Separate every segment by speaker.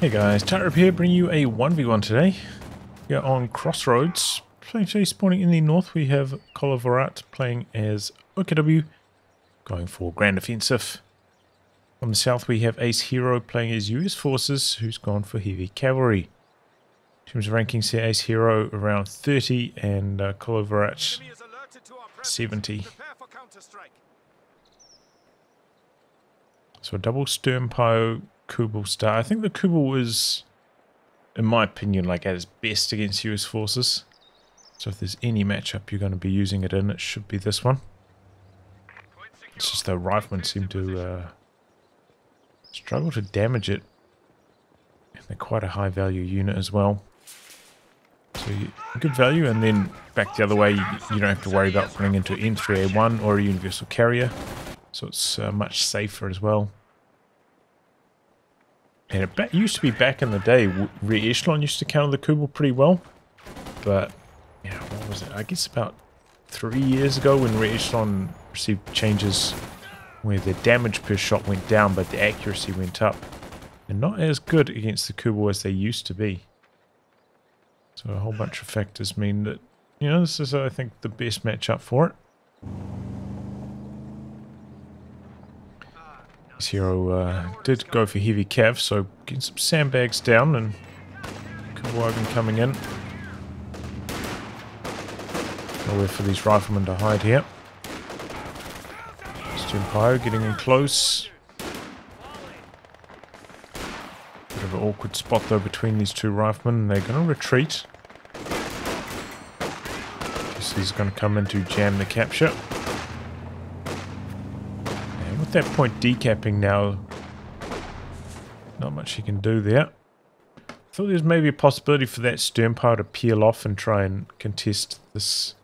Speaker 1: Hey guys, Tightrope here, bringing you a 1v1 today. We are on Crossroads. Playing today, spawning in the north, we have Colovorat playing as OKW, going for Grand Offensive. From the south, we have AceHiro playing as US Forces, who's gone for Heavy Cavalry. In terms of rankings here, AceHiro around 30 and Colovorat 70. So a double Sternpio Kubel star. I think the Kubel is, in my opinion, like at its best against US forces. So if there's any matchup you're going to be using it in, it should be this one. It's just the riflemen seem to struggle to damage it. And they're quite a high value unit as well. So good value, and then back the other way, you don't have to worry about running into M3A1 or a universal carrier. So it's much safer as well. And it used to be back in the day, rear echelon used to counter the Kubel pretty well. But, yeah, what was it? I guess about 3 years ago when rear echelon received changes where the damage per shot went down but the accuracy went up. And not as good against the Kubel as they used to be. So a whole bunch of factors mean that, you know, this is, I think, the best matchup for it. AceHiro did go for heavy cav, so getting some sandbags down and Cavalry coming in. Nowhere for these riflemen to hide here. Sternpio getting in close. Bit of an awkward spot though between these two riflemen. They're going to retreat. Guess he's going to come in to jam the capture. With that point decapping now, not much he can do there. I thought there was maybe a possibility for that Sternpio to peel off and try and contest this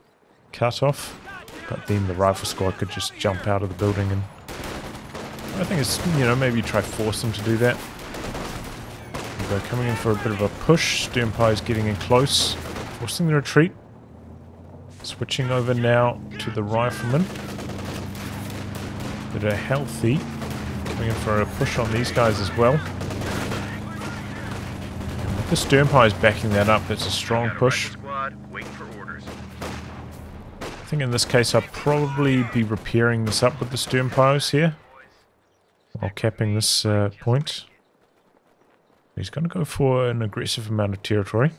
Speaker 1: cutoff, but then the rifle squad could just jump out of the building, and I think it's, you know, maybe try force them to do that. They're coming in for a bit of a push. Sternpio is getting in close, forcing the retreat. Switching over now to the riflemen that are healthy, coming in for a push on these guys as well. And with the Sternpio is backing that up, that's a strong push. I think in this case I'll probably be repairing this up with the Sternpios here, while capping this point. He's going to go for an aggressive amount of territory.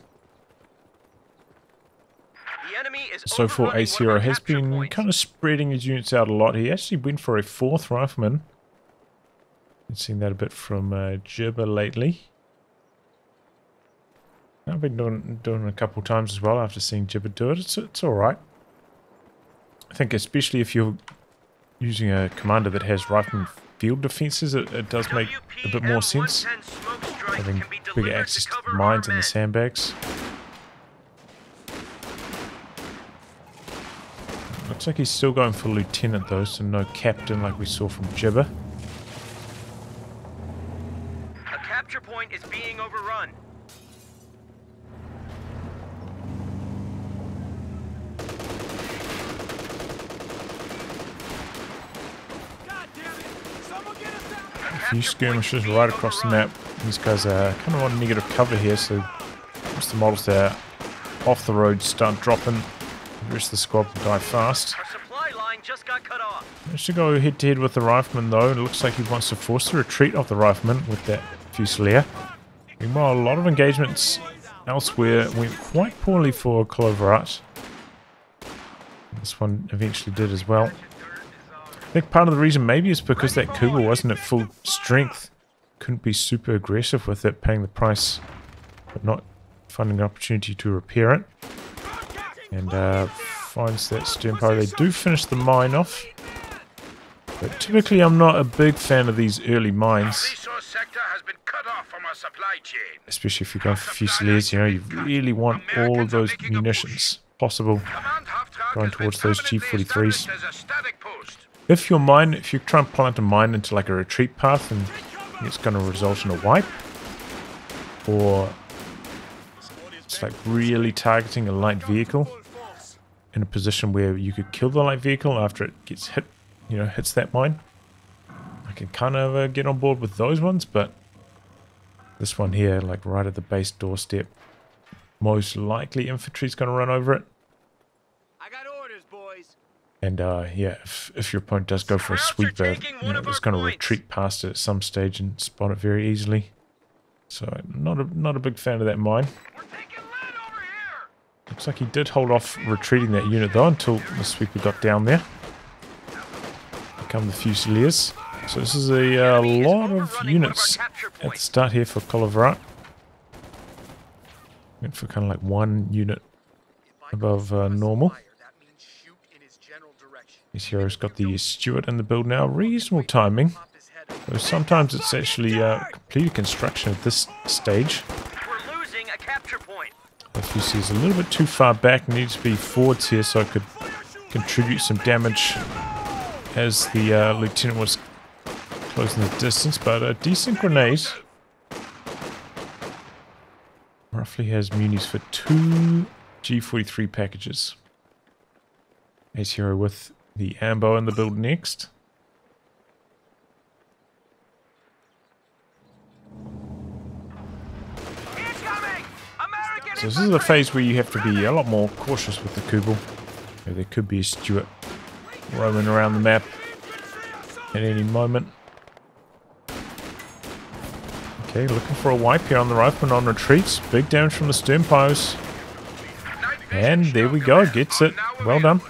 Speaker 1: So far, AceHiro has been kind of spreading his units out a lot. He actually went for a fourth rifleman. Been seeing that a bit from Jibber lately. I've been doing it a couple of times as well after seeing Jibber do it. It's alright. I think especially if you're using a commander that has rifleman field defenses, it does make a bit more sense. Having bigger access to the mines and the sandbags. Looks like he's still going for lieutenant though, so no captain like we saw from Jibber.
Speaker 2: A capture point is being overrun.
Speaker 1: A few skirmishes right across the map. These guys are kind of on negative cover here, so most of the models there off the road start dropping. The rest of the squad will die fast.
Speaker 2: Our supply line just got cut off.
Speaker 1: Managed to go head to head with the rifleman though. It looks like he wants to force the retreat of the rifleman with that Fusilier. Meanwhile, a lot of engagements elsewhere went quite poorly for Colovorat. This one eventually did as well. I think part of the reason maybe is because that Kubel wasn't at full strength. Couldn't be super aggressive with it, paying the price, but not finding an opportunity to repair it. And finds that Sternpio. They do finish the mine off. But typically I'm not a big fan of these early mines. Especially if you're going for Fusiliers, you know, you really want all of those munitions possible going towards those G43s. If you try and plant a mine into like a retreat path, and it's going to result in a wipe, or it's like really targeting a light vehicle in a position where you could kill the light vehicle after it gets hit, you know, hits that mine. I can kind of get on board with those ones, but This one here, like right at the base doorstep. Most likely infantry's going to run over it.
Speaker 2: I got orders, boys.
Speaker 1: And yeah, if your opponent does go for a sweeper, it's going to retreat past it at some stage and spawn it very easily. So not a big fan of that mine.
Speaker 2: We're taking lead over here.
Speaker 1: Looks like he did hold off retreating that unit though until the sweeper got down there. Here come the Fusiliers. So this is a lot of units at the start here for Colovorat. Went for kind of like one unit above normal. AceHiro's got the Stewart in the build now. Reasonable timing. Though sometimes it's actually completed construction at this stage.
Speaker 2: We're losing a capture point.
Speaker 1: The Fusilier is a little bit too far back. Needs to be forwards here so it could contribute some damage as the lieutenant was closing the distance. But a decent grenade. Roughly has munis for 2 G43 packages. AceHiro with the ambo in the build next. So this is a phase where you have to be a lot more cautious with the Kubel. There could be a Stewart roaming around the map at any moment. Okay, looking for a wipe here on the rifleman on retreats. Big damage from the stern piles. And there we go, gets it. Well done.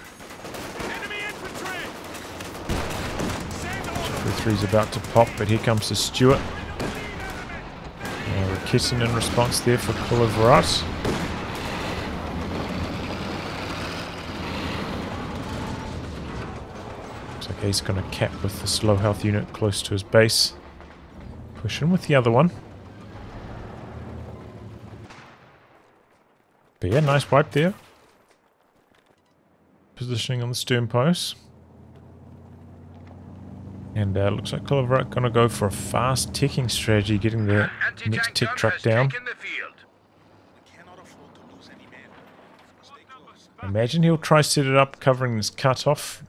Speaker 1: G43's about to pop, but here comes the Stewart. Kissing in response there for Colovorat. Looks like he's going to cap with the slow health unit close to his base. Push in with the other one. But yeah, nice wipe there. Positioning on the stern post. And looks like Colovorat going to go for a fast ticking strategy, getting the next tick truck down. Imagine he'll try set it up covering this cutoff.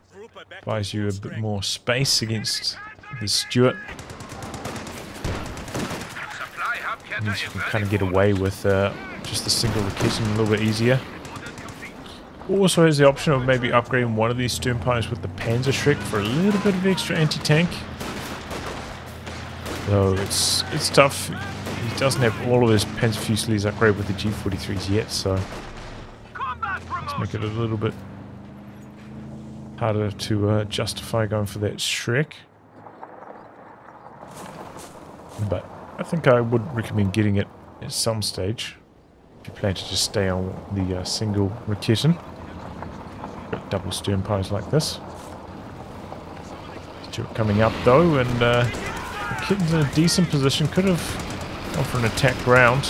Speaker 1: Buys you a bit more space against the Stewart. Means you can kind of get away with just a single location a little bit easier. Also has the option of maybe upgrading one of these stern piles with the Panzer Shrek for a little bit of extra anti-tank. Though it's tough. He doesn't have all of his Panzer Fusiliers upgraded with the G43s yet, so let's make it a little bit harder to justify going for that Shrek. But I think I would recommend getting it at some stage if you plan to just stay on the single Raketin. Double stern piles like this. Stewart coming up though, and Raketin's in a decent position. Could have gone for an attack round.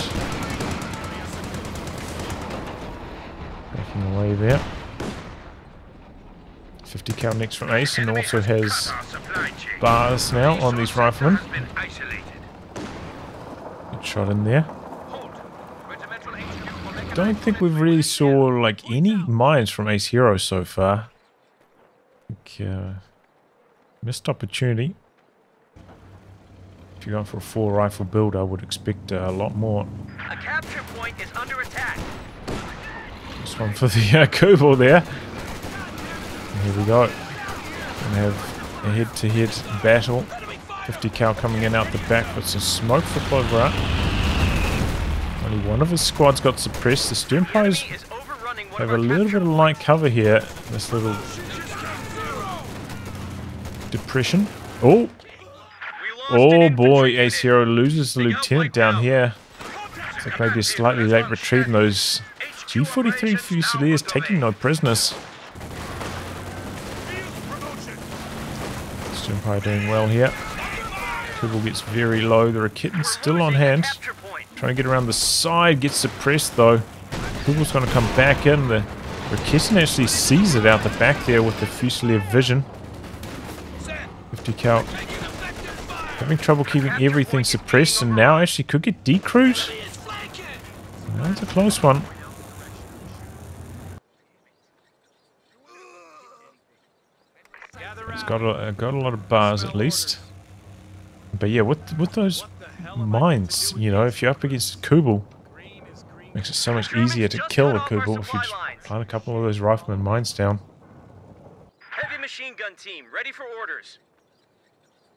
Speaker 1: Backing away there. 50 cal next from Ace, and also has bars now on these riflemen. Good shot in there. Don't think we've really saw like any mines from AceHiro so far. I think, missed opportunity. If you're going for a 4 rifle build, I would expect a lot more.
Speaker 2: A capture point is under attack.
Speaker 1: This one for the Kubel there. And here we go. Gonna have a head-to-head battle. 50 cal coming in out the back with some smoke for Clover. Only one of his squads got suppressed. The stern piles have a little bit of light cover here. This little depression. Oh! Oh boy, AceHiro loses the lieutenant down here. It's like maybe a slightly late retreat, and those G43 Fusiliers taking no prisoners. Stern pile doing well here. Kubel gets very low. The Raketin's still on hand. Trying to get around the side, gets suppressed though. Kubel's going to come back in. The Raketin actually sees it out the back there with the Fusilier vision. 50 cal. Having trouble keeping everything suppressed, and now actually could get decrewed. That's a close one. He's got a lot of bars at least. But yeah, with those mines. You know, if you're up against Kubel, makes it so much easier to kill the Kubel if you just plant a couple of those rifleman mines down.
Speaker 2: Heavy machine gun team, ready for orders.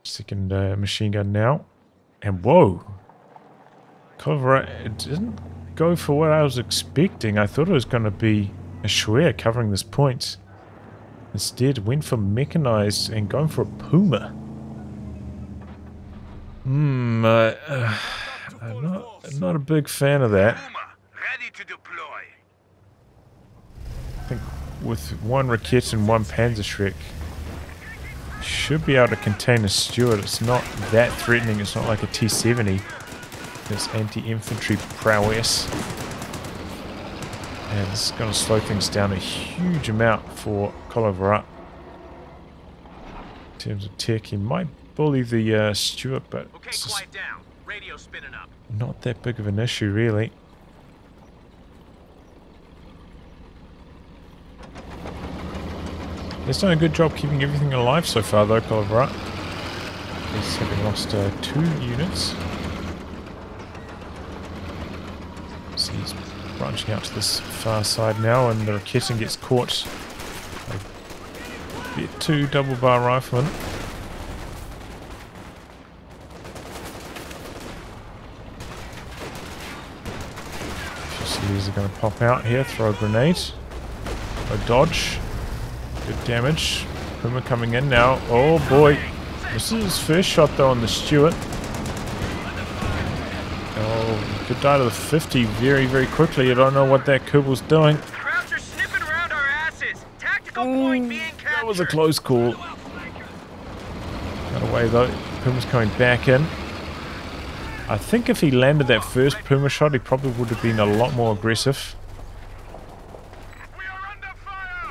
Speaker 1: Second machine gun now. And whoa! Colovorat, it didn't go for what I was expecting. I thought it was going to be a Schwer covering this point. Instead, went for mechanized and going for a Puma. I'm not a big fan of that.
Speaker 2: Ready to deploy.
Speaker 1: I think with one Rakete and one Panzerschreck, should be able to contain a Stuart. It's not that threatening. It's not like a T-70. It's anti-infantry prowess. And it's going to slow things down a huge amount for Colovorat. In terms of tech, he might bully the Stuart, but
Speaker 2: Okay,
Speaker 1: it's
Speaker 2: quiet down. Radio spinning up.
Speaker 1: not that big of an issue, really. He's done a good job keeping everything alive so far, though, Colovorat. He's having lost 2 units. So he's branching out to this far side now, and the Raketen gets caught by 2 double bar riflemen. Fusiliers are going to pop out here, throw a grenade. A dodge. Good damage. Puma coming in now. Oh boy. This is his first shot though on the Stuart. Oh, could die to the 50 very, very quickly. I don't know what that Kubel's doing.
Speaker 2: Crowds are sniffing around our asses. Tactical point being captured.
Speaker 1: That was a close call. Got away though. Puma's coming back in. I think if he landed that first Puma shot, he probably would have been a lot more aggressive.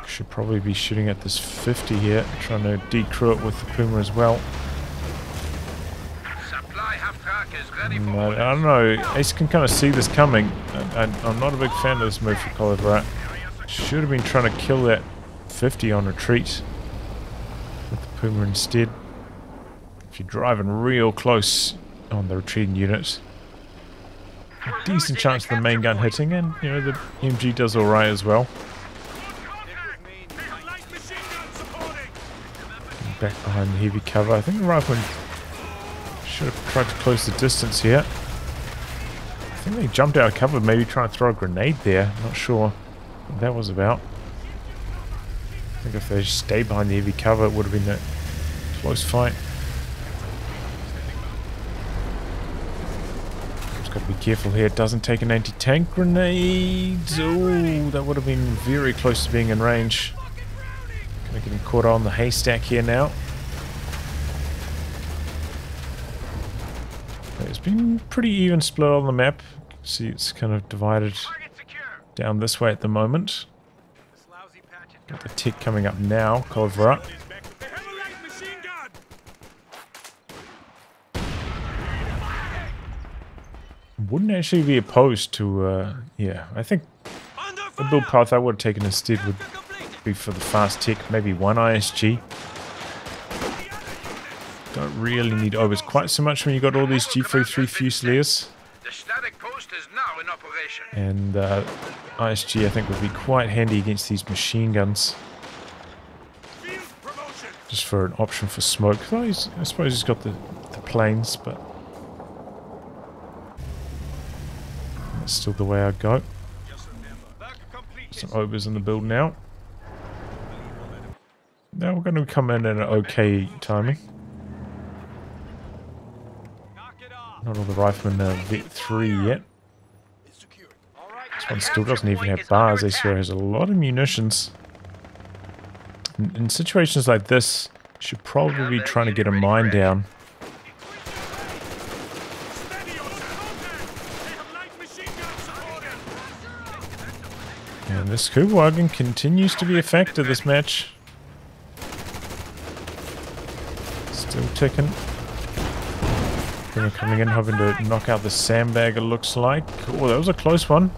Speaker 1: Should probably be shooting at this 50 here, trying to decrew it with the Puma as well. I don't know, Ace can kind of see this coming. I'm not a big fan of this move for Colovorat. Should have been trying to kill that 50 on retreat with the Puma instead. If you're driving real close on the retreating unit, a decent chance of the main gun hitting, and you know the MG does alright as well. Back behind the heavy cover. I think the rifleman should have tried to close the distance here. I think they jumped out of cover, maybe trying to throw a grenade there. Not sure what that was about. I think if they stayed behind the heavy cover, it would have been a close fight. Just got to be careful here. It doesn't take an anti-tank grenade. Oh, that would have been very close to being in range. Kind of getting caught on the haystack here now. It's been pretty even split on the map. See, it's kind of divided down this way at the moment. Got the tick coming up now, Colovorat. Wouldn't actually be opposed to, yeah, I think the build path I would have taken instead would be for the fast tick, maybe 1 ISG. Don't really need overs quite so much when you got all these G33 Fusiliers.
Speaker 2: The static post is now in operation.
Speaker 1: And ISG I think would be quite handy against these machine guns. Just for an option for smoke. Though I suppose he's got the planes, but that's still the way I'd go. Some overs in the build now. Now we're going to come in at an okay timing. Not all the riflemen are Vet 3 yet. This one still doesn't even have bars. AceHiro has a lot of munitions. In situations like this, you should probably be trying to get a mine down. And this Kubelwagen continues to be a factor this match. Still ticking. Coming in, hoping to knock out the sandbag, it looks like. Oh, that was a close one.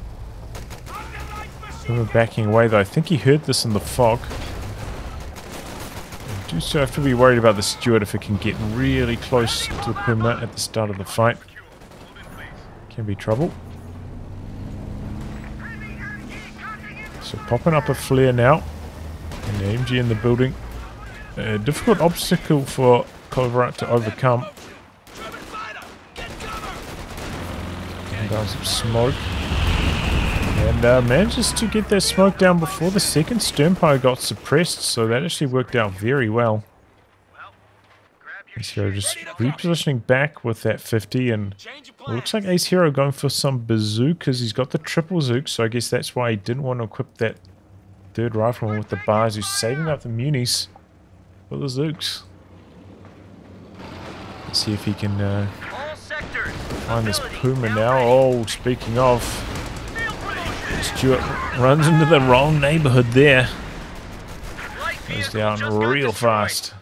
Speaker 1: We were backing away, though. I think he heard this in the fog. I do still have to be worried about the Stuart if it can get really close to the Puma at the start of the fight. Can be trouble. So popping up a flare now. And the MG in the building. A difficult obstacle for Colovorat to overcome. And down some smoke. And manages to get that smoke down before the second Sternpire got suppressed, so that actually worked out very well. AceHiro just repositioning back with that 50, and it looks like AceHiro going for some bazookas. He's got the triple zook, so I guess that's why he didn't want to equip that third rifleman with the bars. He's saving up the munis for the zooks. Let's see if he can find this Puma now. Oh, speaking of, Stuart runs into the wrong neighborhood there. Goes down real fast.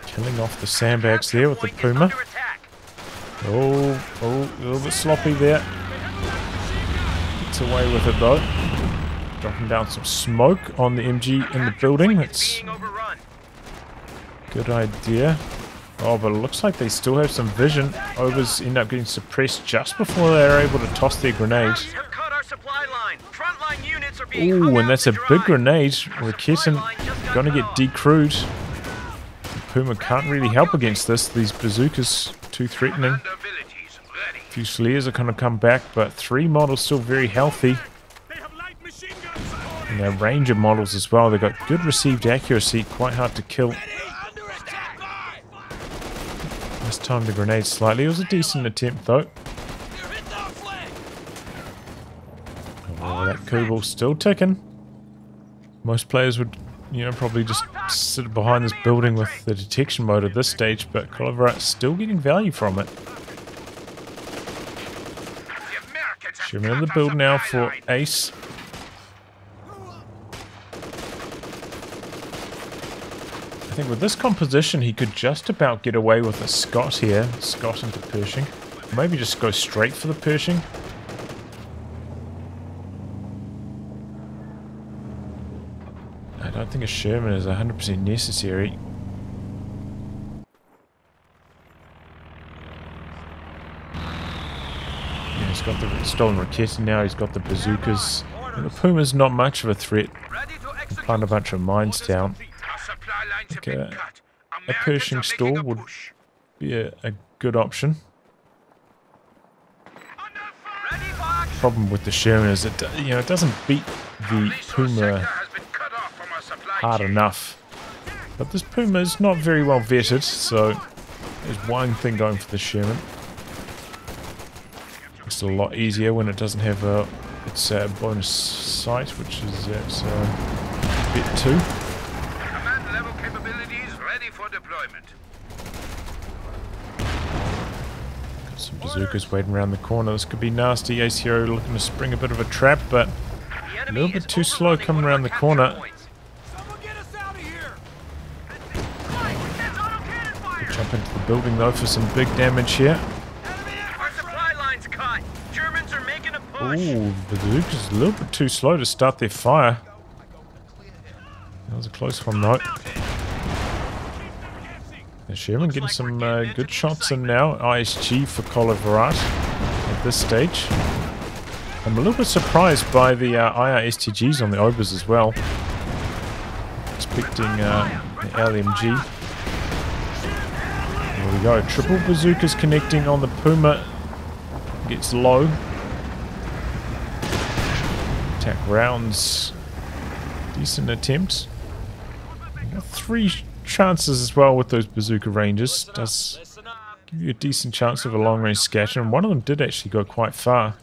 Speaker 1: Killing off the sandbags there with the Puma. Oh, a little bit sloppy there. Gets away with it though. Dropping down some smoke on the MG in the building. That's good idea. Oh, but it looks like they still have some vision. Overs end up getting suppressed just before they're able to toss their grenades. Ooh, and that's a big grenade. Raketin gonna get decrewed. Puma can't really help against this. These bazookas too threatening. A few Slayers are gonna come back, but 3 models still very healthy. And their Ranger models as well. They've got good received accuracy, quite hard to kill. This time the grenade slightly. It was a decent attempt though. Oh, that Kubel's still ticking. Most players would, you know, probably just sit behind this building with the detection mode at this stage, but Colovorat's still getting value from it. Sherman in the build now for Ace. I think with this composition he could just about get away with a Scott here. Scott into Pershing. Maybe just go straight for the Pershing. I don't think a Sherman is 100% necessary. Yeah, he's got the stolen Raketin now, he's got the bazookas. And the Puma's not much of a threat. Can plant a bunch of mines down. Okay. A Pershing stall would be a good option. Problem with the Sherman is it, you know, it doesn't beat the Puma hard enough. But this Puma is not very well vetted, so there's one thing going for the Sherman. It's a lot easier when it doesn't have its bonus sight, which is at bit 2.
Speaker 3: Command level capabilities ready for deployment.
Speaker 1: Got some bazookas waiting around the corner. This could be nasty. AceHiro looking to spring a bit of a trap, but a little bit too slow coming around the corner. Jump into the building though for some big damage here. Ooh, the bazooka's a little bit too slow to start their fire. That was a close one though. The Sherman getting some good shots in now. ISG for Colovorat at this stage. I'm a little bit surprised by the IR STGs on the Obers as well. Expecting the LMG. There we go. Triple bazookas connecting on the Puma. Gets low. Attack rounds. Decent attempt. Got 3 chances as well with those bazooka ranges. Does give you a decent chance of a long range scatter, and one of them did actually go quite far.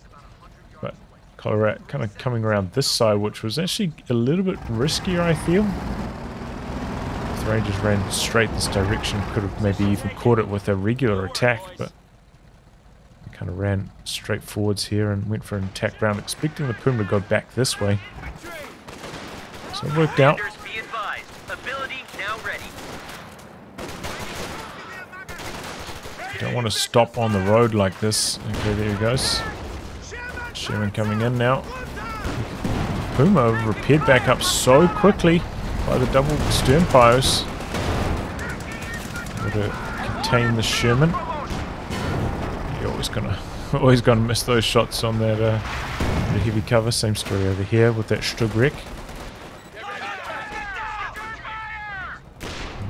Speaker 1: But Colovorat kind of coming around this side, which was actually a little bit riskier, I feel. If the Rangers ran straight this direction, could have maybe even caught it with a regular attack, but they kind of ran straight forwards here and went for an attack round, expecting the Puma to go back this way. So it worked out. Don't want to stop on the road like this. Okay, there he goes. Sherman coming in now. Puma repaired back up so quickly by the double stern piles. Able to contain the Sherman. You're always gonna miss those shots on that the heavy cover. Same story over here with that Stugwreck.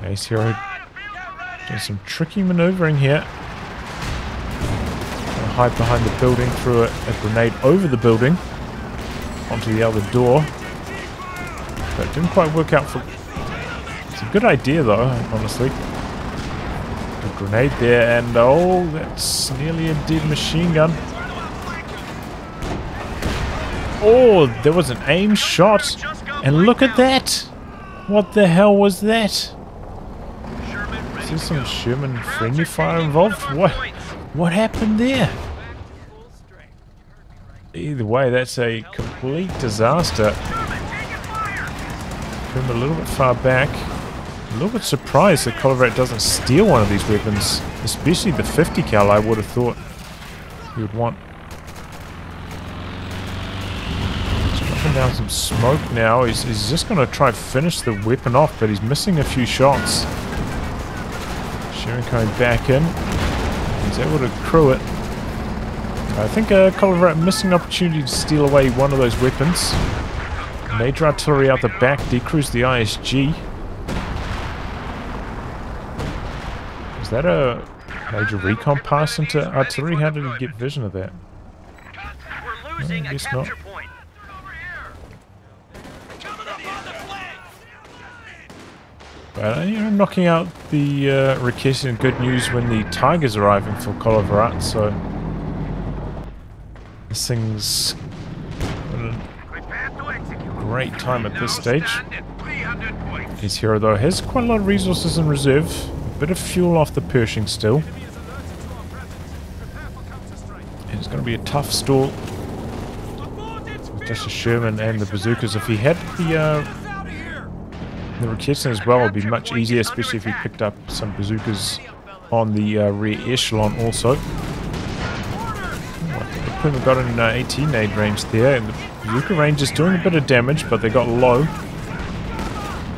Speaker 1: AceHiro doing some tricky maneuvering here. Gonna hide behind the building, threw a grenade over the building onto the other door. But it didn't quite work out for... It's a good idea though, honestly. A grenade there, and oh, that's nearly a dead machine gun. Oh, there was an aim shot, and look at that! What the hell was that? Is there some Sherman friendly fire involved? What happened there? Either way, that's a complete disaster. Put him a little bit far back. A little bit surprised that Colovorat doesn't steal one of these weapons, especially the 50 cal. I would have thought he would want. He's dropping down some smoke now. He's just going to try to finish the weapon off, but he's missing a few shots. Sherman coming back in. He's able to crew it. I think Colovorat missed an opportunity to steal away one of those weapons. Major artillery out the back, decrews the ISG. Is that a major recon pass into artillery? How did he get vision of that?
Speaker 2: We're losing
Speaker 1: I
Speaker 2: a
Speaker 1: guess
Speaker 2: capture
Speaker 1: not.
Speaker 2: point.
Speaker 1: But knocking out the Rakesh and good news when the Tiger's arriving for Colovorat, so this thing's a great time at this stage. AceHiro though has quite a lot of resources in reserve, a bit of fuel off the Pershing still. And it's going to be a tough stall with just a Sherman and the bazookas. If he had the Rakesh as well, it would be much easier, especially if he picked up some bazookas on the rear echelon also. The Puma got an 18 aid range there, and the bazooka range is doing a bit of damage, but they got low.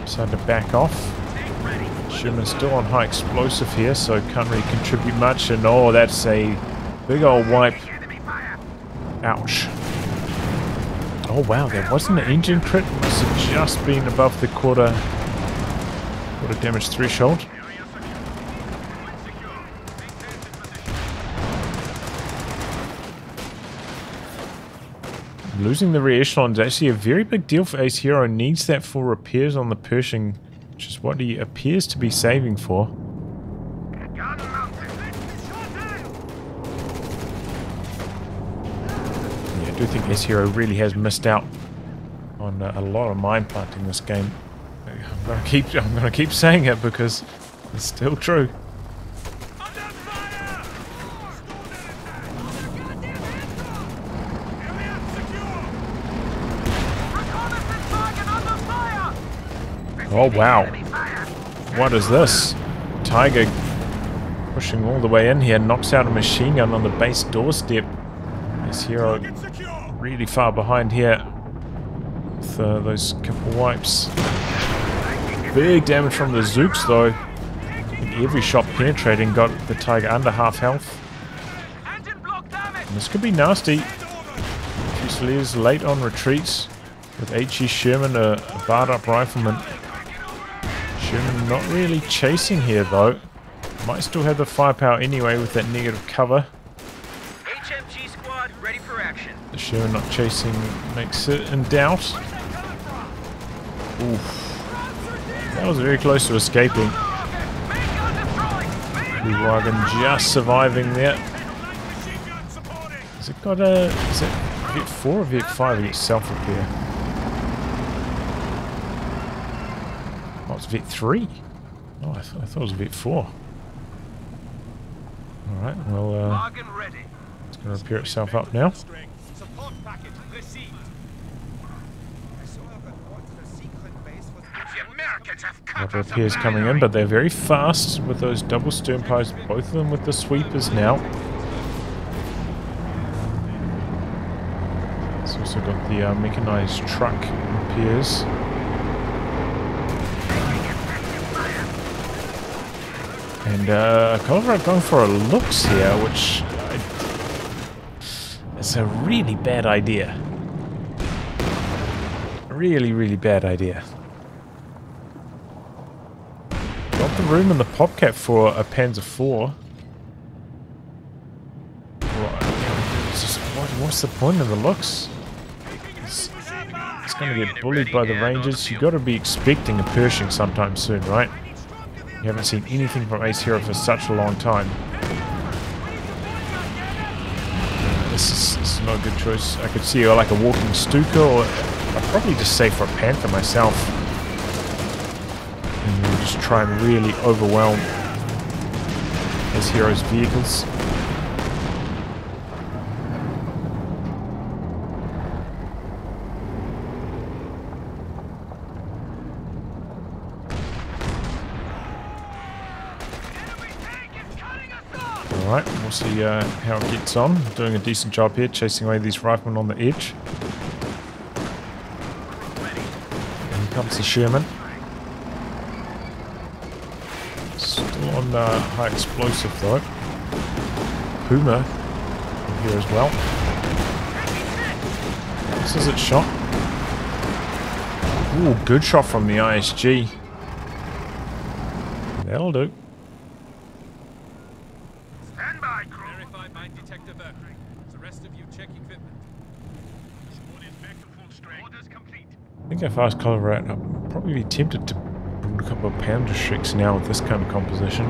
Speaker 1: Decided to back off. Sherman's still on high explosive here, so can't really contribute much. And oh, that's a big old wipe. Ouch. Oh wow, there wasn't an engine crit. Must have just been above the quarter damage threshold. Losing the rear echelon is actually a very big deal for AceHiro. Needs that for repairs on the Pershing, which is what he appears to be saving for. Yeah, I do think AceHiro really has missed out on a lot of mine planting this game. I'm gonna keep saying it because it's still true. Oh wow, what is this? Tiger pushing all the way in here, knocks out a machine gun on the base doorstep. AceHiro really far behind here with those couple wipes. Big damage from the Zooks though. I think every shot penetrating got the Tiger under half health. And this could be nasty. Fusiliers late on retreats with HE Sherman, a barred up rifleman. Sherman not really chasing here though. Might still have the firepower anyway with that negative cover.
Speaker 2: HMG squad ready for action.
Speaker 1: The Sherman not chasing makes it in doubt. Oof. That was very close to escaping. Wagon just surviving there. Has it got a... is it Vet 4 or Vet 5 against self-repair? Oh, it's Vet 3. Oh, I thought it was Vet 4. Alright, well, it's going to repair itself up now. A lot of repairs coming in, but they're very fast with those double stern pies, both of them with the sweepers now. It's also got the mechanized truck repairs. And Colovorat going for a looks here, which is a really bad idea. Really, really bad idea. Got the room in the popcat for a Panzer IV. What's the point of the looks? It's going to get bullied by the Rangers. You've got to be expecting a Pershing sometime soon, right? You haven't seen anything from AceHiro for such a long time. This is not a good choice. I could see like a walking Stuka, or I'd probably just say for a Panther myself. And we'll just try and really overwhelm AceHiro's vehicles. Alright, we'll see how it gets on. Doing a decent job here, chasing away these riflemen on the edge. And here comes the Sherman. Still on high explosive though. Puma here as well. This is its shot. Ooh, good shot from the ISG. That'll do. I think if I was Colovorat, I'd probably be tempted to build a couple of Pounder Shreks now with this kind of composition.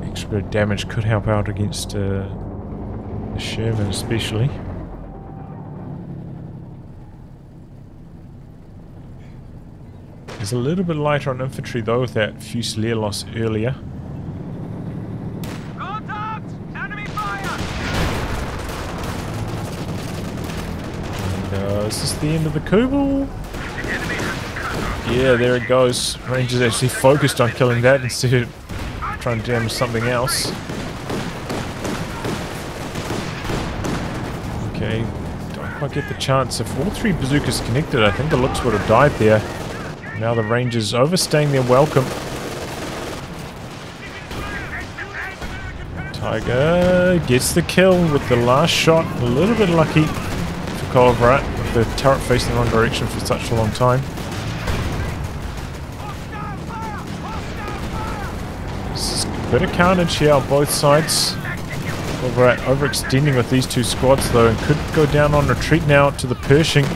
Speaker 1: Extra bit of damage could help out against the Sherman especially. There's a little bit lighter on infantry though with that Fusilier loss earlier. Is this the end of the Kubel? Yeah, there it goes. Rangers actually focused on killing that instead of trying to damage something else. Okay, don't quite get the chance. If all three bazookas connected, I think the looks would have died there. Now the Rangers overstaying their welcome. Tiger gets the kill with the last shot. A little bit lucky for Colovorat. The turret facing the wrong direction for such a long time. This is a bit of carnage here on both sides. Colovorat overextending with these two squads though, and could go down on retreat now to the Pershing.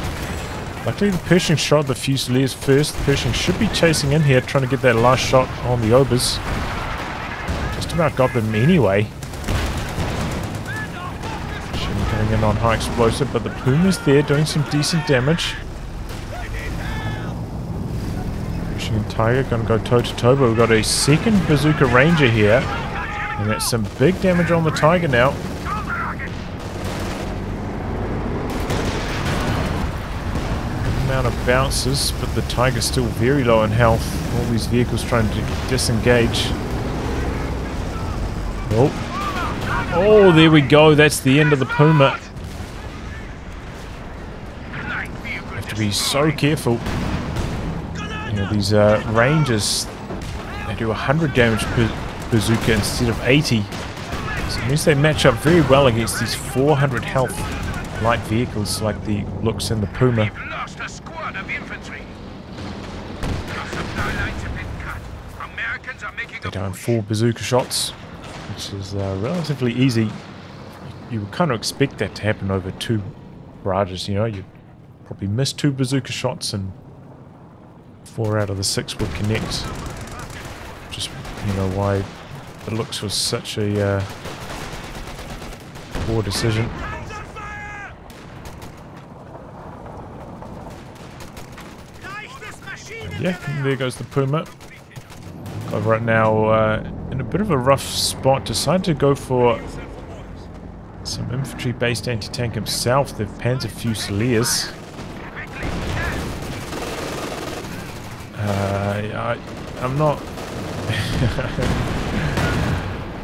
Speaker 1: Luckily the Pershing shot the Fusiliers first. The Pershing should be chasing in here, trying to get that last shot on the Obers. Just about got them anyway. Coming in on high explosive, but the Puma's there doing some decent damage. Pershing and Tiger gonna go toe to toe, but we've got a second Bazooka Ranger here, and that's some big damage on the Tiger now. Good amount of bounces, but the Tiger's still very low in health. All these vehicles trying to disengage. Oh. Oh, there we go. That's the end of the Puma. Have to be so careful. You know, these Rangers, they do 100 damage per bazooka instead of 80. So it means they match up very well against these 400 health light vehicles like the looks in the Puma. They're down 4 bazooka shots, which is relatively easy. You would kind of expect that to happen over 2 barrages, you know. You'd probably miss 2 bazooka shots and 4 out of the 6 would connect. Just, you know, why the looks was such a poor decision. And yeah, there goes the Puma. Right now in a bit of a rough spot, decided to go for some infantry-based anti-tank himself, the Panzer Fusiliers. I'm not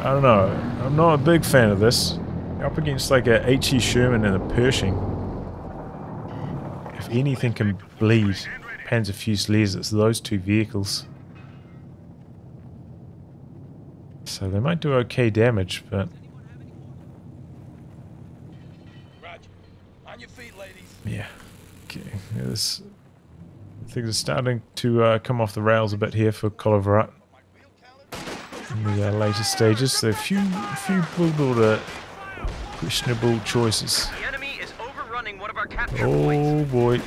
Speaker 1: I don't know, I'm not a big fan of this. Up against like a H.E. Sherman and a Pershing. If anything can bleed Panzer Fusiliers, it's those two vehicles. So they might do okay damage, but... yeah. Okay. Things are starting to come off the rails a bit here for Colovorat. In the later stages, so a few build-order questionable choices.
Speaker 2: The enemy is overrunning one of our capture
Speaker 1: Oh
Speaker 2: points.
Speaker 1: boy.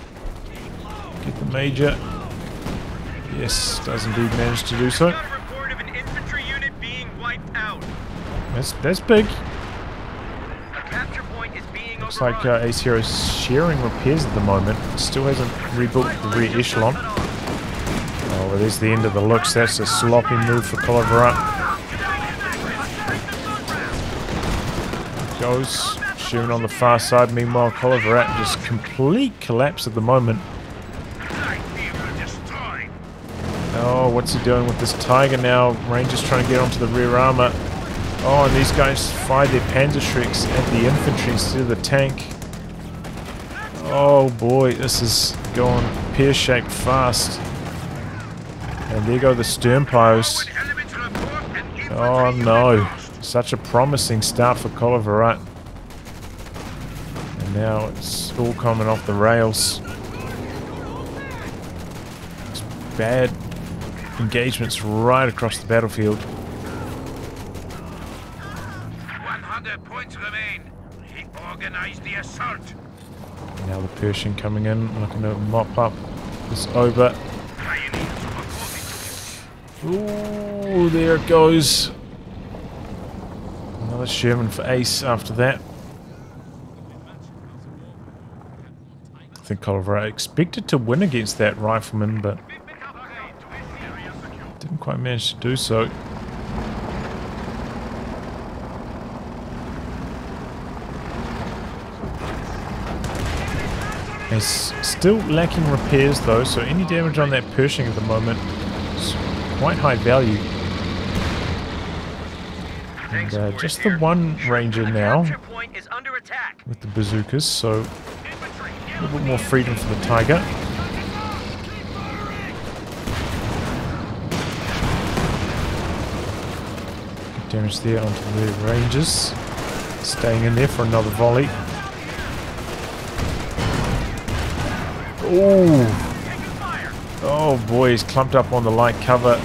Speaker 1: Get the Major. Yes, does indeed manage to do so.
Speaker 2: Got a report of an infantry unit being wiped out.
Speaker 1: That's big.
Speaker 2: A capture point is being
Speaker 1: Looks like
Speaker 2: overrun.
Speaker 1: AceHiro's sharing repairs at the moment. Still hasn't rebuilt the rear echelon. Oh, well, there's the end of the looks. That's a sloppy move for Colovorat. Goes Sherman on the far side. Meanwhile, Colovorat just complete collapse at the moment. Oh, what's he doing with this Tiger now? Rangers trying to get onto the rear armor. Oh, and these guys fire their Panzerschrecks at the infantry instead of the tank. Oh boy, this is going pear-shaped fast. And there go the stern piles. Oh no. Such a promising start for Colovorat. And now it's all coming off the rails. It's bad engagements right across the battlefield.
Speaker 3: 100 points remain. He organized the assault.
Speaker 1: Now the Pershing coming in, looking to mop up this over. Ooh, there it goes. Another Sherman for Ace after that. I think Colovorat expected to win against that rifleman, but didn't quite manage to do so. He's still lacking repairs though, so any damage on that Pershing at the moment is quite high value. And just the one Ranger now with the bazookas, so a little bit more freedom for the Tiger. Good damage there onto the Rangers. Staying in there for another volley. Oh! Oh boy, he's clumped up on the light cover.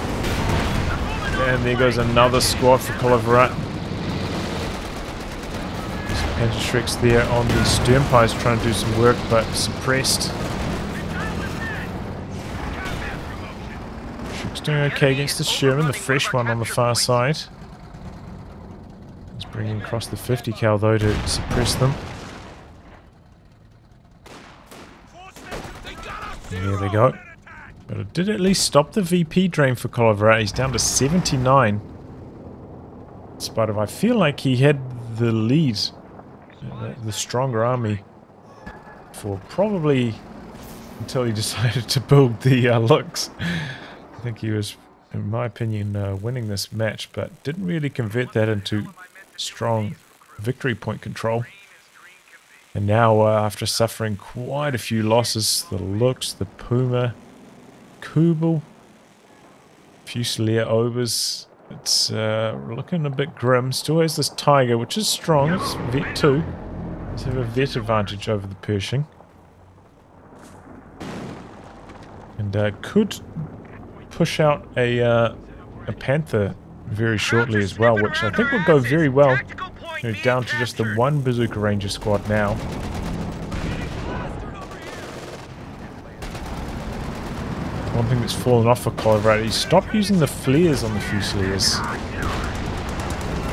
Speaker 1: And there goes another squad for Colovorat. Panzerschrecks there on the stern pies trying to do some work, but suppressed. Schreck's doing okay against the Sherman, the fresh one on the far side. He's bringing across the 50 cal though to suppress them. There they go. But it did at least stop the VP drain for Colovorat. He's down to 79. In spite of, I feel like he had the lead, the stronger army, for probably until he decided to build the looks. I think he was, in my opinion, winning this match, but didn't really convert that into strong victory point control. And now, after suffering quite a few losses, the looks, the Puma, Kubel, Fusilier Obers, it's looking a bit grim. Still has this Tiger, which is strong. It's Vet 2. Let's have a Vet advantage over the Pershing. And could push out a Panther very shortly as well, which I think will go very well. You know, down to just the one Bazooka Ranger squad now. One thing that's fallen off for Colovorat, he stopped using the flares on the Fusiliers,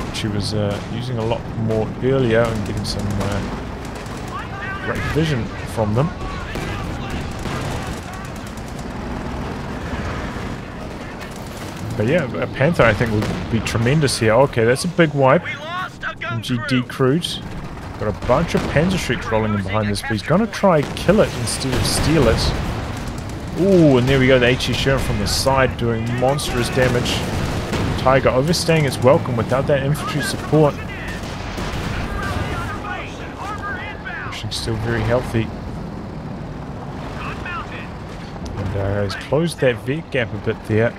Speaker 1: which he was using a lot more earlier and getting some great vision from them. But yeah, a Panther I think would be tremendous here. Okay, that's a big wipe. MGD crude. Got a bunch of Panzerschrecks rolling in behind this, but he's going to try kill it instead of steal it. Ooh, and there we go, the H.E. Sherman from the side doing monstrous damage. Tiger overstaying its welcome without that infantry support. looking still very healthy. And he's closed that vet gap a bit there.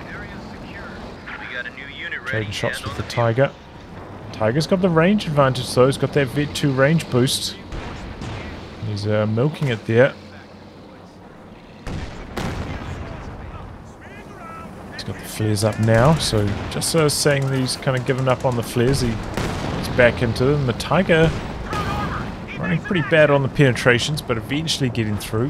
Speaker 1: Trading shots with the Tiger. Tiger's got the range advantage though. He's got that vet 2 range boost. He's milking it there. He's got the flares up now, so just saying that he's kind of given up on the flares. He's back into them. The Tiger running pretty bad on the penetrations, but eventually getting through.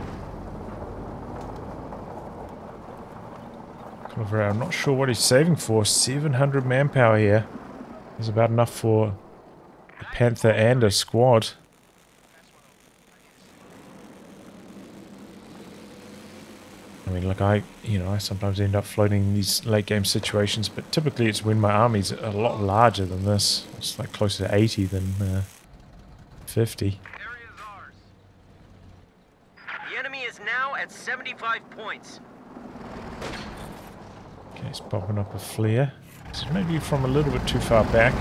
Speaker 1: Colovorat, I'm not sure what he's saving for. 700 manpower here is about enough for a Panther and a squad. I mean, look, I sometimes end up floating in these late game situations, but typically it's when my army's a lot larger than this. It's like closer to 80 than 50.
Speaker 2: The enemy is now at 75 points.
Speaker 1: Okay, he's popping up a flare. This is maybe from a little bit too far back.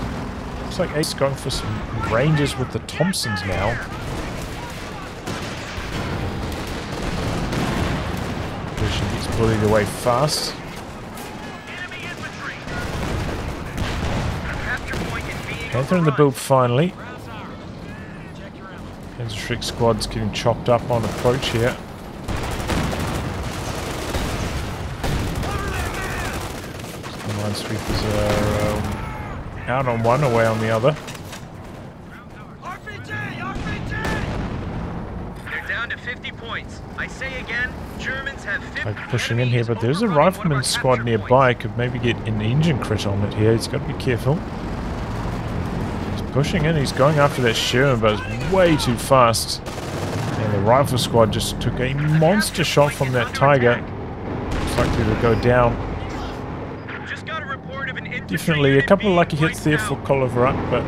Speaker 1: Looks like Ace going for some ranges with the Thompsons now. Gets bullied away fast. Panther in the build finally. Panzer squad's getting chopped up on approach here. The minesweepers are out on one, away on the other.
Speaker 2: They're down to 50 points. I say again, Germans have 50.
Speaker 1: Pushing in here, but there's a rifleman squad nearby. Could maybe get an engine crit on it here. He's got to be careful. He's pushing in. He's going after that Sherman, but it's way too fast. And the rifle squad just took a monster shot from that Tiger. Looks like it'll go down.
Speaker 2: Just got a report of an
Speaker 1: Definitely a couple of lucky hits there for Colovorat, but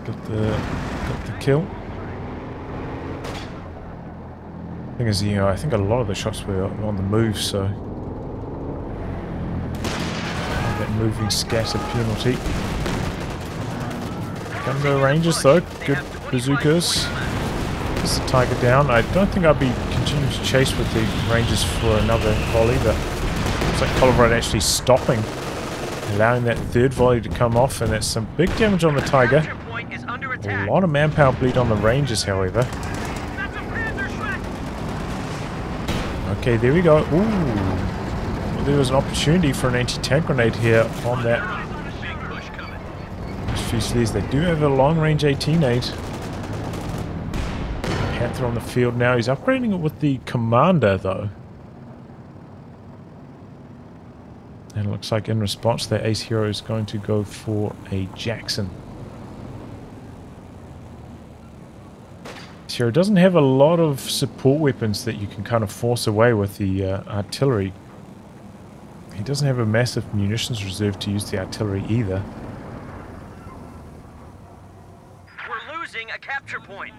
Speaker 1: got the kill. Thing is, I think a lot of the shots were on the move, so that moving scatter penalty. Gunbow Rangers though, good bazookas. There's the Tiger down. I don't think I'll be continuing to chase with the Rangers for another volley, but looks like Colovorat actually stopping, allowing that third volley to come off, and that's some big damage on the Tiger. A lot of manpower bleed on the Rangers, however. Okay, there we go. Ooh. Well, there was an opportunity for an anti-tank grenade here on that. Fusiliers, they do have a long-range 18-8. Panther on the field now. He's upgrading it with the Commander, though. And it looks like in response, the AceHiro is going to go for a Jackson. AceHiro doesn't have a lot of support weapons that you can kind of force away with the artillery. He doesn't have a massive munitions reserve to use the artillery either.
Speaker 2: We're losing a capture point.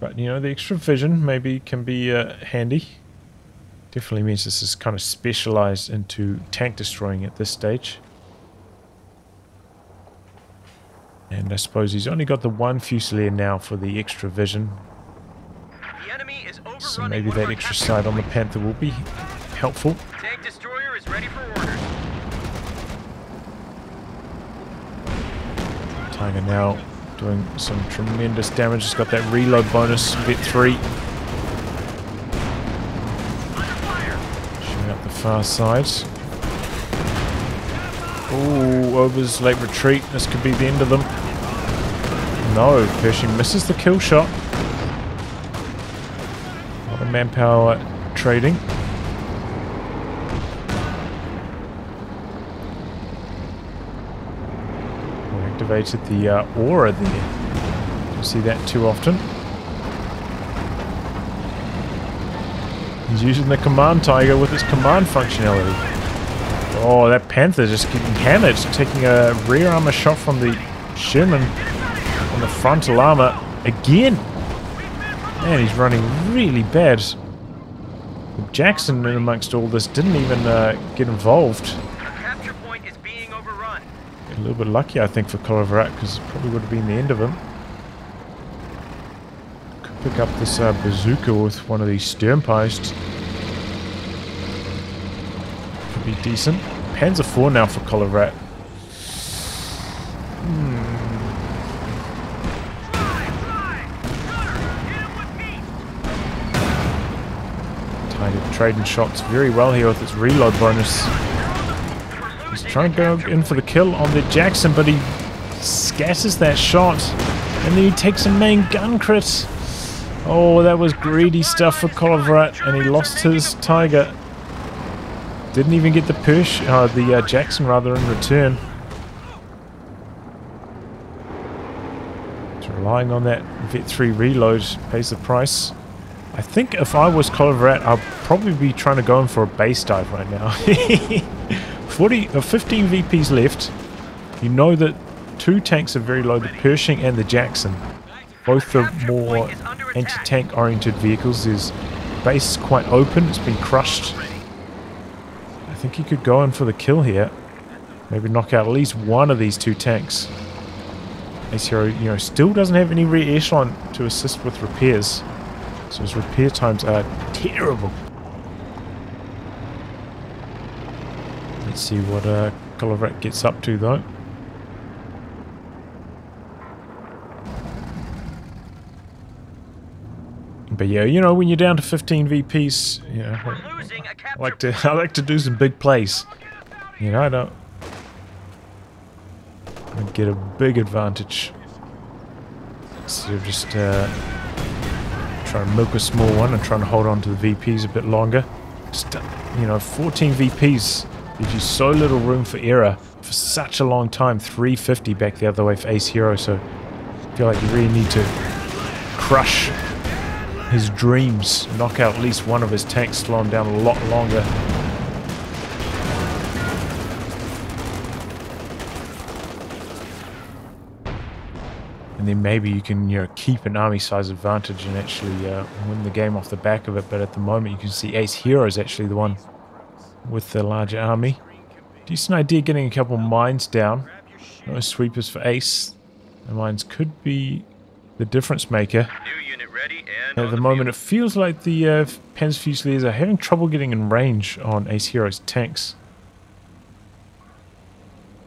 Speaker 1: But the extra vision maybe can be handy. Definitely means this is kind of specialized into tank destroying at this stage. And I suppose he's only got the one Fusilier now for the extra vision.
Speaker 2: The enemy is
Speaker 1: so maybe that extra sight on the Panther will be helpful.
Speaker 2: Tank destroyer is ready for orders.
Speaker 1: Tiger now doing some tremendous damage. He's got that reload bonus, bit 3. Shooting up the far side. Ooh, Ober's late retreat. This could be the end of them. No, Pershing misses the kill shot. A lot of manpower trading. We activated the aura there. Don't see that too often. He's using the command Tiger with its command functionality. Oh, that Panther just getting hammered, taking a rear armor shot from the Sherman on the frontal armor again. Man, he's running really bad. Jackson, in amongst all this, didn't even get involved.
Speaker 2: The capture point is being overrun.
Speaker 1: A little bit lucky, I think, for Colovorat, because it probably would have been the end of him. Could pick up this bazooka with one of these stern posts. Could be decent. Panzer IV now for Colovorat. Tiger trading shots very well here with its reload bonus. He's trying to go in for the kill on the Jackson, but he scatters that shot. And then he takes a main gun crit. Oh, that was greedy stuff for Colovorat, and he lost his Tiger. Didn't even get the Jackson rather in return. So relying on that Vet 3 reload pays the price. I think if I was Colovorat, I'd probably be trying to go in for a base dive right now. 15 VPs left. You know that 2 tanks are very low, the Pershing and the Jackson. Both the more anti-tank oriented vehicles. His base is quite open, it's been crushed. I think he could go in for the kill here. Maybe knock out at least one of these 2 tanks. AceHiro, still doesn't have any rear echelon to assist with repairs. So his repair times are terrible. Let's see what Colovorat gets up to though. But yeah, when you're down to 15 VPs, I like to do some big plays. I don't get a big advantage. Instead of just trying to milk a small one and trying to hold on to the VPs a bit longer. Just 14 VPs gives you so little room for error for such a long time. 350 back the other way for AceHiro, so I feel like you really need to crush his dreams, knock out at least one of his tanks, slow him down a lot longer. And then maybe you can keep an army size advantage and actually win the game off the back of it. But at the moment you can see AceHiro is actually the one with the larger army. Decent idea getting a couple mines down. No sweepers for Ace. The mines could be the difference maker. At the moment it feels like the Panzer Fusiliers are having trouble getting in range on AceHiro's tanks.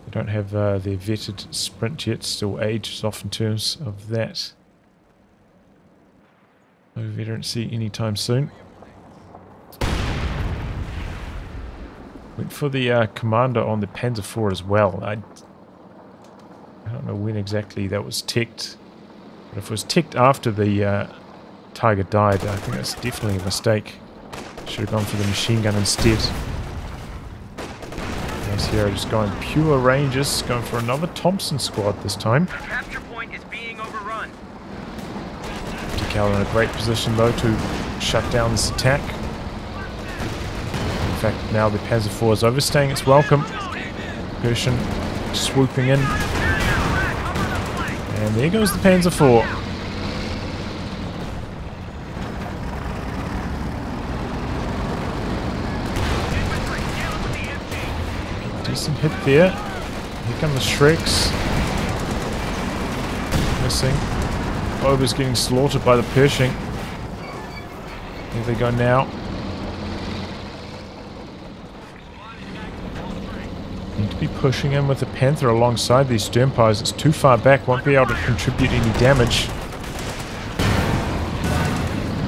Speaker 1: They don't have their vetted sprint yet, still ages off in terms of that. No veterancy anytime soon. Went for the commander on the Panzer IV as well. I don't know when exactly that was ticked, but if it was ticked after the Tiger died, I think that's definitely a mistake. Should have gone for the machine gun instead. AceHiro just going pure ranges, going for another Thompson squad this time.
Speaker 2: Capture point is being overrun.
Speaker 1: Decal in a great position though to shut down this attack. In fact, now the Panzer IV is overstaying its welcome. Pershing swooping in. And there goes the Panzer IV. Decent hit there. Here come the Shreks. Missing. Ober's getting slaughtered by the Pershing. Here they go now. Need to be pushing in with the Panther alongside these Sternpires. It's too far back, won't be able to contribute any damage.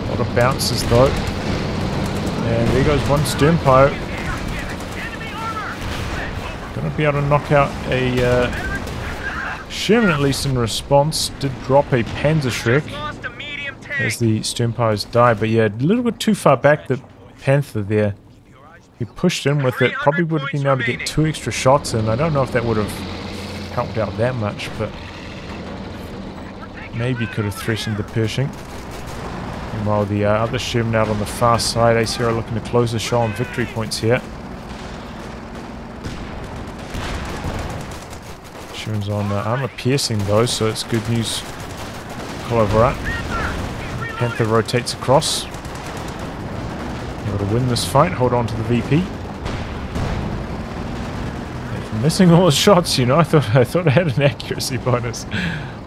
Speaker 1: A lot of bounces though. And there goes one Sternpire. Gonna be able to knock out a Sherman at least in response. Did drop a Panzer Shrek as the Sternpires die, but yeah, a little bit too far back, the Panther there. He pushed in with it, probably would have been able to get 2 extra shots in. I don't know if that would have helped out that much, but maybe could have threatened the Pershing. Meanwhile, the other Sherman out on the far side, AceHiro looking to close the show on victory points here. Sherman's on armor piercing though, so it's good news. Colovorat. Panther rotates across. Able to win this fight, hold on to the VP. And from missing all the shots, you know. I thought I had an accuracy bonus.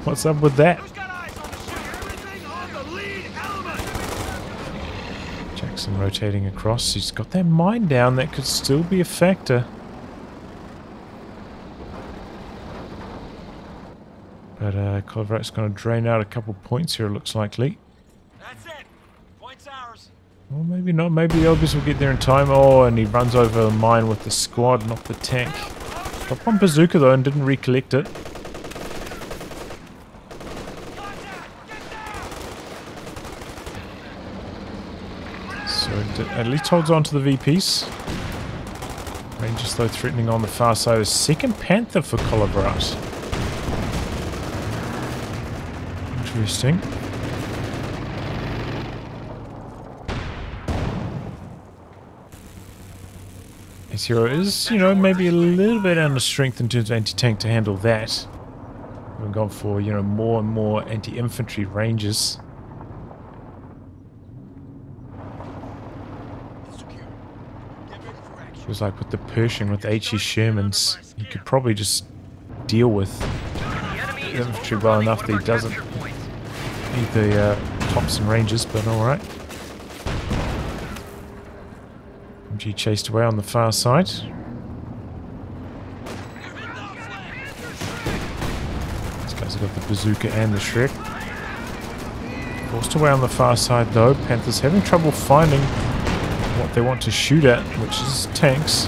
Speaker 1: What's up with that? Jackson rotating across. He's got that mine down. That could still be a factor. But Colovorat's going to drain out a couple points here, it looks likely.
Speaker 3: That's it. Points ours.
Speaker 1: Well, maybe not. Maybe the Ogres will get there in time. Oh, and he runs over the mine with the squad, not the tank. Got one bazooka though and didn't recollect it. So it at least holds on to the VPs. Rangers though threatening on the far side. A second Panther for Colovorat. Interesting. AceHiro is, you know, maybe a little bit under strength in terms of anti-tank to handle that. We've gone for, you know, more and more anti-infantry ranges. Feels like with the Pershing, with the HE Shermans, you could probably just deal with the infantry well enough that he doesn't need the Thompson Rangers, but alright. MG chased away on the far side. These guys have got the bazooka and the Shrek. Forced away on the far side though. Panthers having trouble finding what they want to shoot at, which is tanks.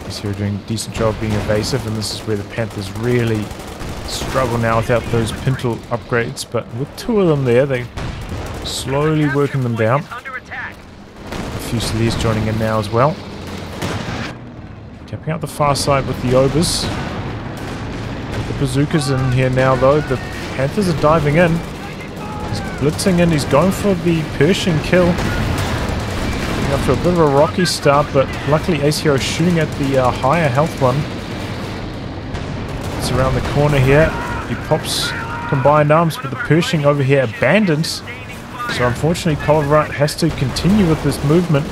Speaker 1: AceHiro doing a decent job being evasive, and this is where the Panthers really struggle now without those pintle upgrades, but with two of them there, they slowly working them down. A Fusiliers joining in now as well. Tapping out the far side with the Ogres. The bazookas in here now though. The Panthers are diving in. He's blitzing in. He's going for the Pershing kill. Getting off to a bit of a rocky start, but luckily AceHiro shooting at the higher health one. It's around the corner here. He pops combined arms, but the Pershing over here abandoned. So unfortunately Colovorat has to continue with this movement.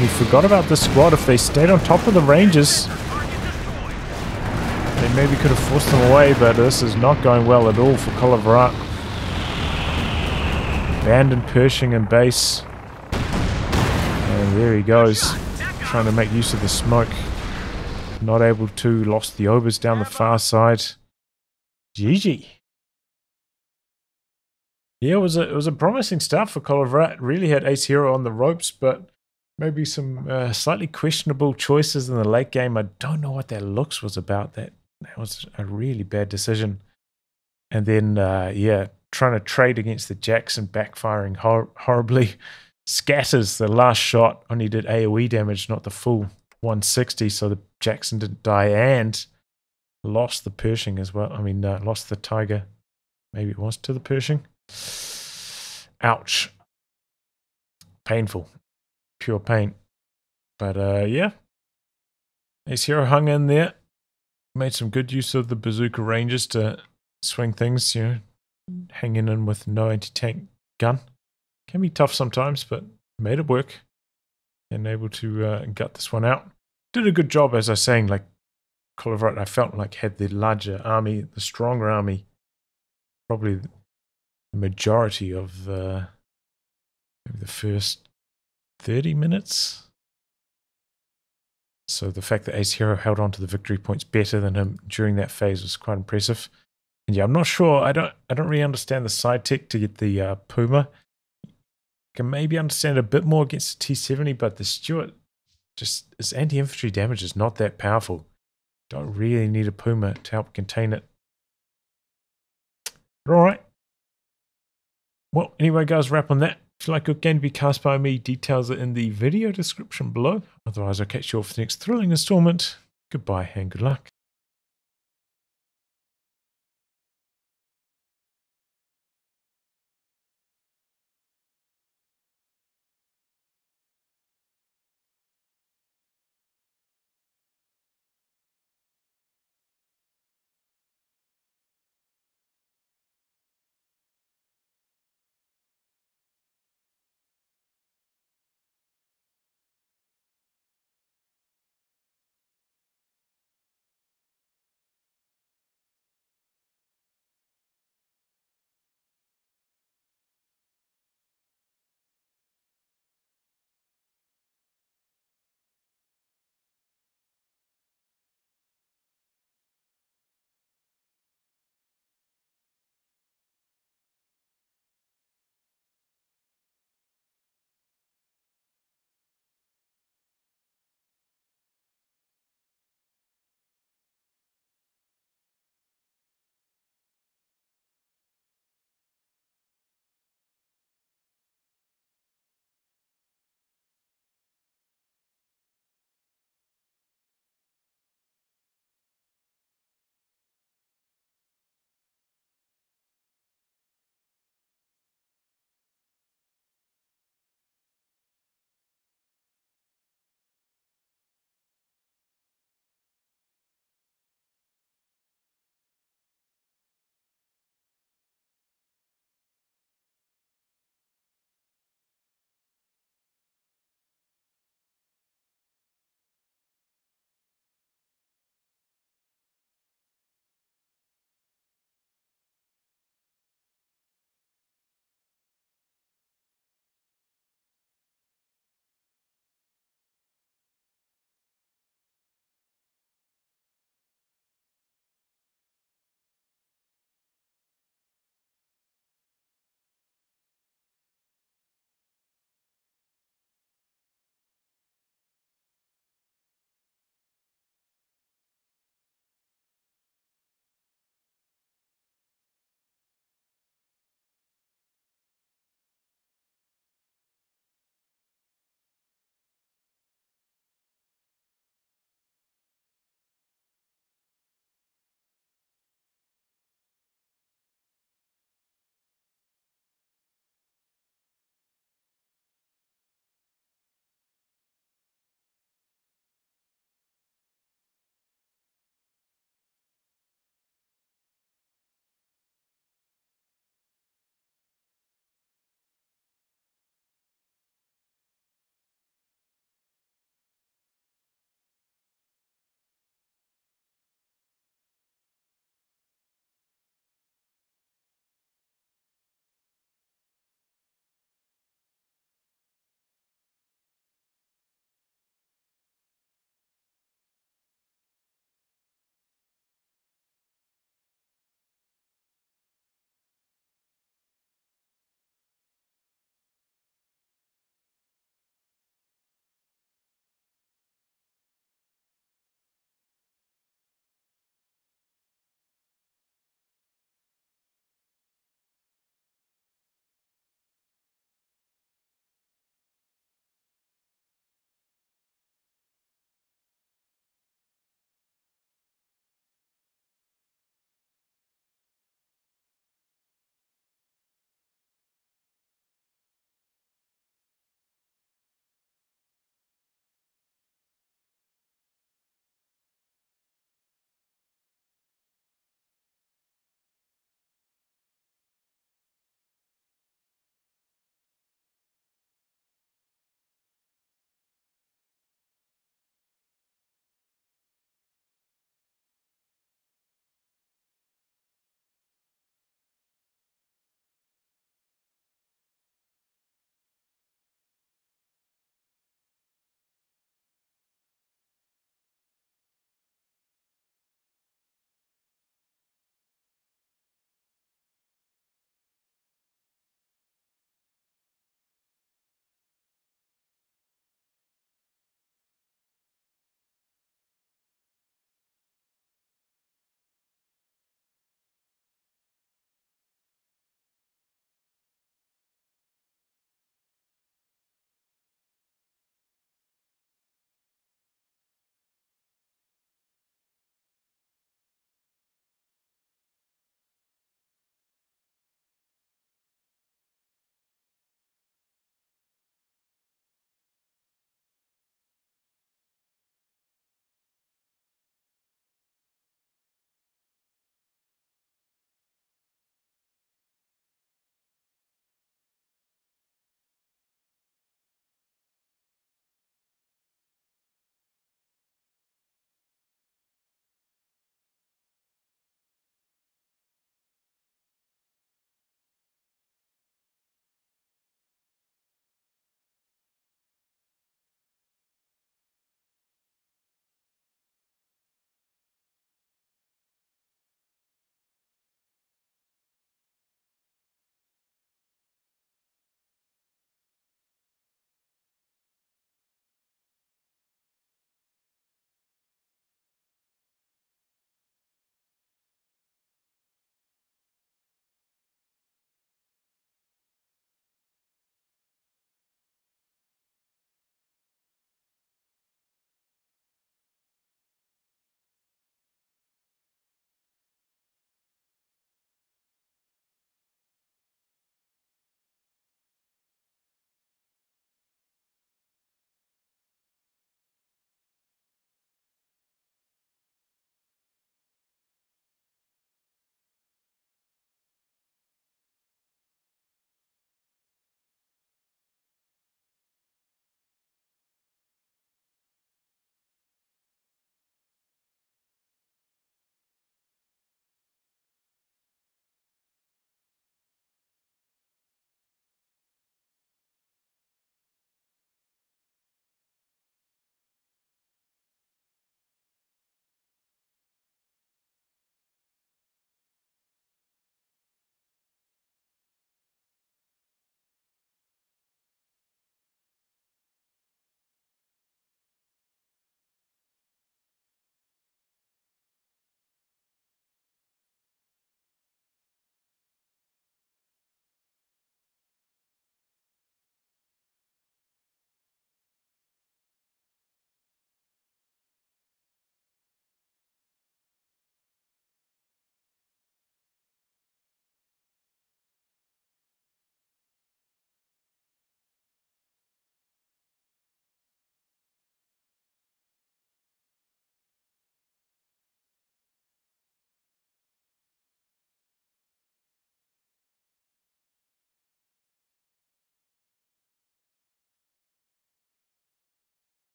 Speaker 1: He forgot about the squad. If they stayed on top of the Rangers, they maybe could have forced them away, but this is not going well at all for Colovorat. Abandoned Pershing and base. And there he goes, trying to make use of the smoke. Not able to, lost the Ogres down the far side. GG. Yeah, it was a promising start for Colovorat. Really had AceHiro on the ropes, but maybe some slightly questionable choices in the late game. I don't know what that looks was about. That was a really bad decision. And then, yeah, trying to trade against the Jackson, backfiring horribly. Scatters the last shot, only did AoE damage, not the full 160, so the Jackson didn't die, and lost the Pershing as well. I mean, lost the Tiger. Maybe it was to the Pershing. Ouch. Painful. Pure pain. But, yeah. AceHiro hung in there. Made some good use of the Bazooka Rangers to swing things, you know, hanging in with no anti-tank gun. Can be tough sometimes, but made it work. And able to gut this one out. Did a good job, as I was saying, like Colovorat, I felt like had the larger army, the stronger army. Probably the majority of maybe the first 30 minutes. So the fact that AceHiro held on to the victory points better than him during that phase was quite impressive. And yeah, I'm not sure. I don't really understand the side tech to get the Puma. Can maybe understand a bit more against the T70, but the Stuart, just his anti-infantry damage is not that powerful. Don't really need a Puma to help contain it. But alright. Well, anyway guys, wrap on that. If you like your game to be cast by me, details are in the video description below. Otherwise, I'll catch you all for the next thrilling installment. Goodbye and good luck.